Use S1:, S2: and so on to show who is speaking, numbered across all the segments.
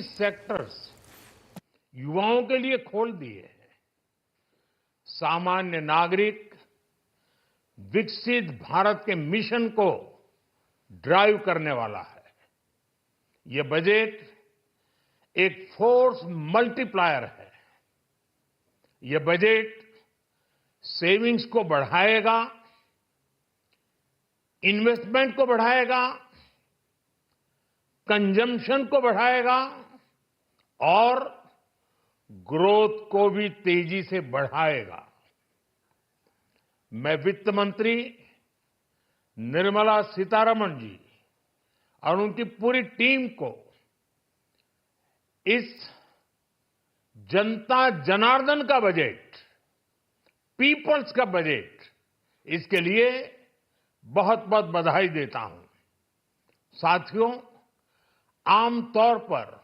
S1: कई सेक्टर्स युवाओं के लिए खोल दिए हैं। सामान्य नागरिक विकसित भारत के मिशन को ड्राइव करने वाला है। ये बजट एक फोर्स मल्टीप्लायर है। ये बजट सेविंग्स को बढ़ाएगा, इन्वेस्टमेंट को बढ़ाएगा, कंजम्पशन को बढ़ाएगा और ग्रोथ को भी तेजी से बढ़ाएगा। मैं वित्त मंत्री निर्मला सीतारमण जी और उनकी पूरी टीम को इस जनता जनार्दन का बजट, पीपल्स का बजट, इसके लिए बहुत बहुत बधाई देता हूं। साथियों, आमतौर पर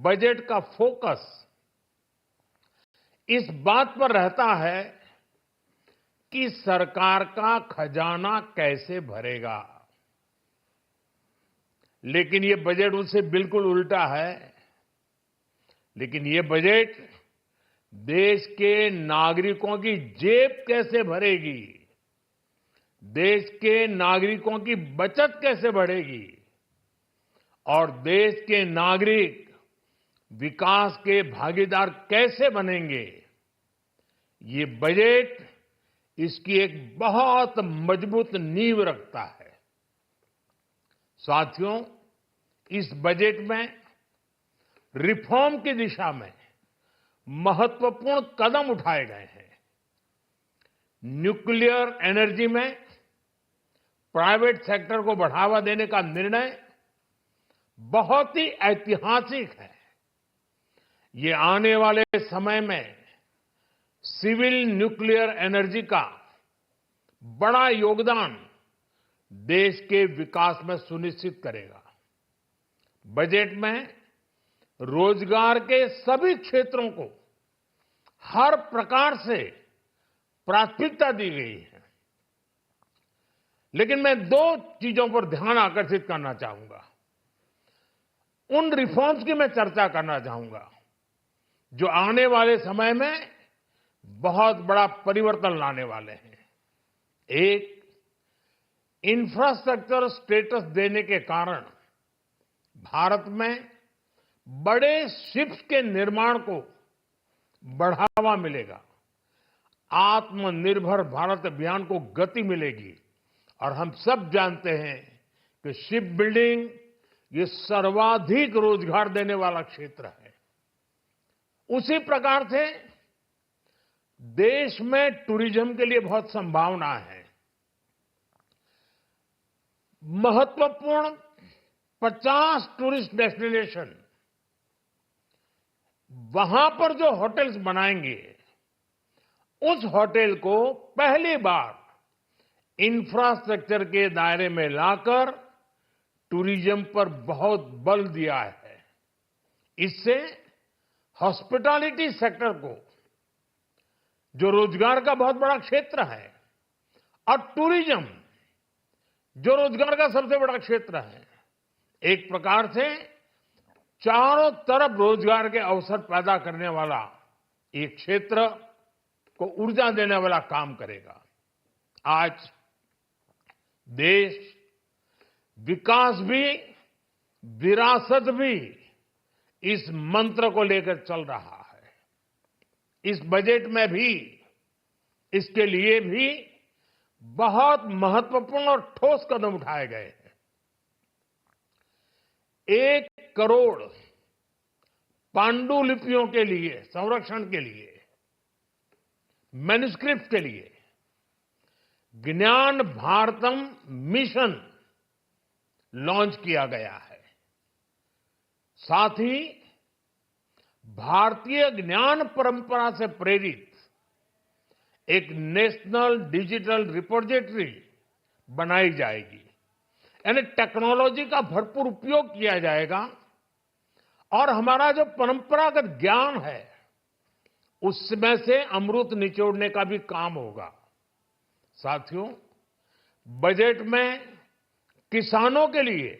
S1: बजट का फोकस इस बात पर रहता है कि सरकार का खजाना कैसे भरेगा, लेकिन ये बजट उससे बिल्कुल उल्टा है। लेकिन ये बजट देश के नागरिकों की जेब कैसे भरेगी, देश के नागरिकों की बचत कैसे बढ़ेगी और देश के नागरिक विकास के भागीदार कैसे बनेंगे, ये बजट इसकी एक बहुत मजबूत नींव रखता है। साथियों, इस बजट में रिफॉर्म की दिशा में महत्वपूर्ण कदम उठाए गए हैं। न्यूक्लियर एनर्जी में प्राइवेट सेक्टर को बढ़ावा देने का निर्णय बहुत ही ऐतिहासिक है। ये आने वाले समय में सिविल न्यूक्लियर एनर्जी का बड़ा योगदान देश के विकास में सुनिश्चित करेगा। बजट में रोजगार के सभी क्षेत्रों को हर प्रकार से प्राथमिकता दी गई है। लेकिन मैं दो चीजों पर ध्यान आकर्षित करना चाहूंगा। उन रिफॉर्म्स की मैं चर्चा करना चाहूंगा जो आने वाले समय में बहुत बड़ा परिवर्तन लाने वाले हैं। एक, इंफ्रास्ट्रक्चर स्टेटस देने के कारण भारत में बड़े शिप्स के निर्माण को बढ़ावा मिलेगा। आत्मनिर्भर भारत अभियान को गति मिलेगी और हम सब जानते हैं कि शिप बिल्डिंग ये सर्वाधिक रोजगार देने वाला क्षेत्र है। उसी प्रकार से देश में टूरिज्म के लिए बहुत संभावना है। महत्वपूर्ण 50 टूरिस्ट डेस्टिनेशन, वहां पर जो होटल्स बनाएंगे, उस होटल को पहली बार इंफ्रास्ट्रक्चर के दायरे में लाकर टूरिज्म पर बहुत बल दिया है। इससे हॉस्पिटैलिटी सेक्टर को, जो रोजगार का बहुत बड़ा क्षेत्र है, और टूरिज्म जो रोजगार का सबसे बड़ा क्षेत्र है, एक प्रकार से चारों तरफ रोजगार के अवसर पैदा करने वाला एक क्षेत्र को ऊर्जा देने वाला काम करेगा। आज देश विकास भी, विरासत भी, इस मंत्र को लेकर चल रहा है। इस बजट में भी इसके लिए भी बहुत महत्वपूर्ण और ठोस कदम उठाए गए हैं। 1 करोड़ पांडुलिपियों के लिए संरक्षण के लिए, मैन्युस्क्रिप्ट के लिए ज्ञान भारतम मिशन लॉन्च किया गया है। साथ ही भारतीय ज्ञान परंपरा से प्रेरित एक नेशनल डिजिटल रिपोजिटरी बनाई जाएगी। यानी टेक्नोलॉजी का भरपूर उपयोग किया जाएगा और हमारा जो परंपरागत ज्ञान है उसमें से अमृत निचोड़ने का भी काम होगा। साथियों, बजट में किसानों के लिए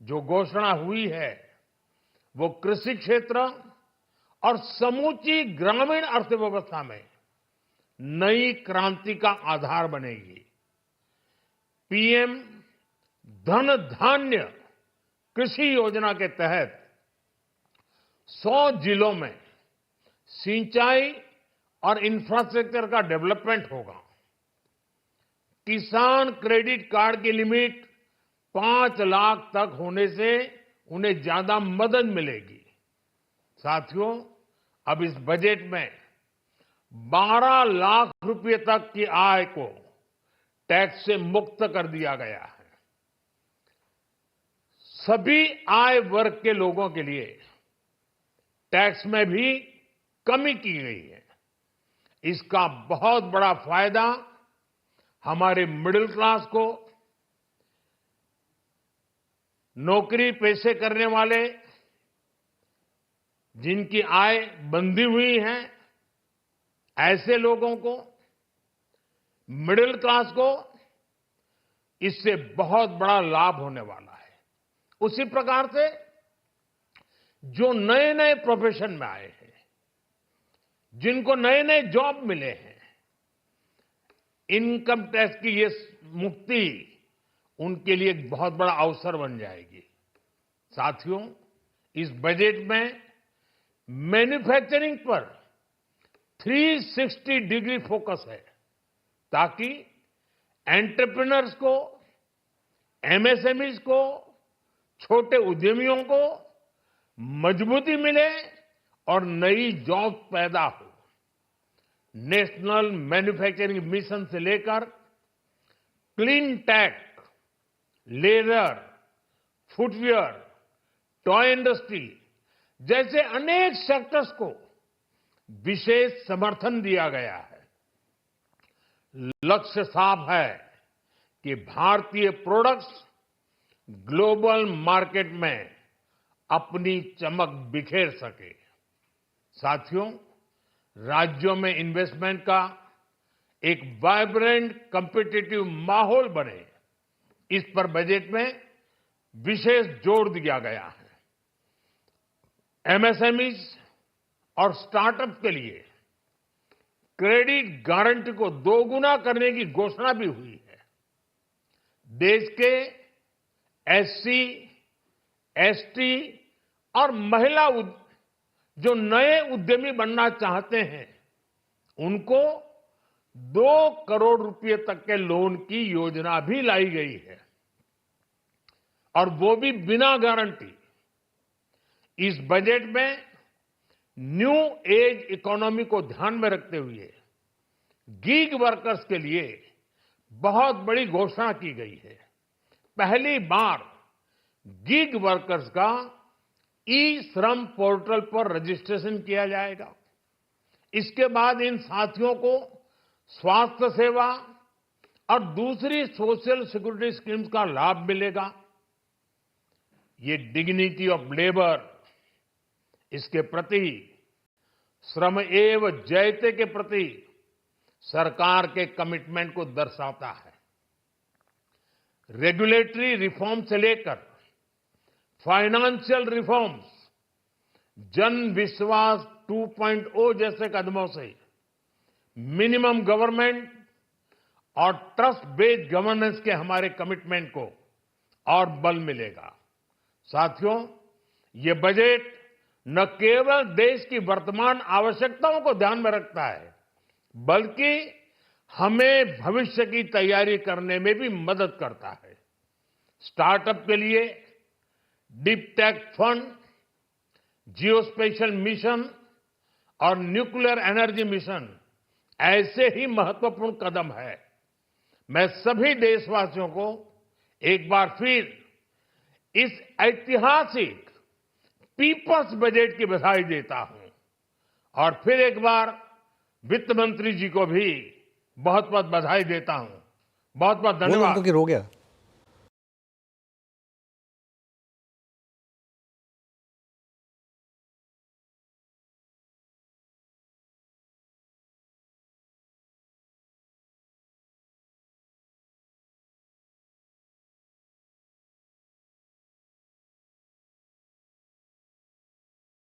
S1: जो घोषणा हुई है वो कृषि क्षेत्र और समूची ग्रामीण अर्थव्यवस्था में नई क्रांति का आधार बनेगी। पीएम धन धान्य कृषि योजना के तहत 100 जिलों में सिंचाई और इंफ्रास्ट्रक्चर का डेवलपमेंट होगा। किसान क्रेडिट कार्ड की लिमिट 5 लाख तक होने से उन्हें ज्यादा मदद मिलेगी। साथियों, अब इस बजट में 12 लाख रुपए तक की आय को टैक्स से मुक्त कर दिया गया है। सभी आय वर्ग के लोगों के लिए टैक्स में भी कमी की गई है। इसका बहुत बड़ा फायदा हमारे मिडिल क्लास को, नौकरी पेशे करने वाले जिनकी आय बंधी हुई है, ऐसे लोगों को, मिडिल क्लास को इससे बहुत बड़ा लाभ होने वाला है। उसी प्रकार से जो नए नए प्रोफेशन में आए हैं, जिनको नए नए जॉब मिले हैं, इनकम टैक्स की ये मुक्ति उनके लिए एक बहुत बड़ा अवसर बन जाएगी। साथियों, इस बजट में मैन्युफैक्चरिंग पर 360 डिग्री फोकस है, ताकि एंटरप्रेन्योर्स को, एमएसएमईज को, छोटे उद्यमियों को मजबूती मिले और नई जॉब पैदा हो। नेशनल मैन्युफैक्चरिंग मिशन से लेकर clean tech, leather, footwear, toy industry जैसे अनेक सेक्टर्स को विशेष समर्थन दिया गया है। लक्ष्य साफ है कि भारतीय प्रोडक्ट्स ग्लोबल मार्केट में अपनी चमक बिखेर सके। साथियों, राज्यों में इन्वेस्टमेंट का एक वाइब्रेंट कॉम्पिटिटिव माहौल बने, इस पर बजट में विशेष जोर दिया गया है। एमएसएमईज और स्टार्टअप के लिए क्रेडिट गारंटी को दोगुना करने की घोषणा भी हुई है। देश के एससी, एसटी और महिला जो नए उद्यमी बनना चाहते हैं, उनको 2 करोड़ रुपए तक के लोन की योजना भी लाई गई है, और वो भी बिना गारंटी। इस बजट में न्यू एज इकोनॉमी को ध्यान में रखते हुए गीग वर्कर्स के लिए बहुत बड़ी घोषणा की गई है। पहली बार गीग वर्कर्स का ई श्रम पोर्टल पर रजिस्ट्रेशन किया जाएगा। इसके बाद इन साथियों को स्वास्थ्य सेवा और दूसरी सोशल सिक्योरिटी स्कीम्स का लाभ मिलेगा। ये डिग्निटी ऑफ लेबर, इसके प्रति, श्रम एव जयते के प्रति सरकार के कमिटमेंट को दर्शाता है। रेगुलेटरी रिफॉर्म से लेकर फाइनेंशियल रिफॉर्म्स, जन विश्वास 2.0 जैसे कदमों से मिनिमम गवर्नमेंट और ट्रस्ट बेस्ड गवर्नेंस के हमारे कमिटमेंट को और बल मिलेगा। साथियों, ये बजट न केवल देश की वर्तमान आवश्यकताओं को ध्यान में रखता है, बल्कि हमें भविष्य की तैयारी करने में भी मदद करता है। स्टार्टअप के लिए deep tech fund, geospatial mission और न्यूक्लियर एनर्जी मिशन ऐसे ही महत्वपूर्ण कदम है। मैं सभी देशवासियों को एक बार फिर इस ऐतिहासिक पीपल्स बजट की बधाई देता हूं, और फिर एक बार वित्त मंत्री जी को भी बहुत बहुत बधाई देता हूं। बहुत बहुत धन्यवाद।
S2: हो गया।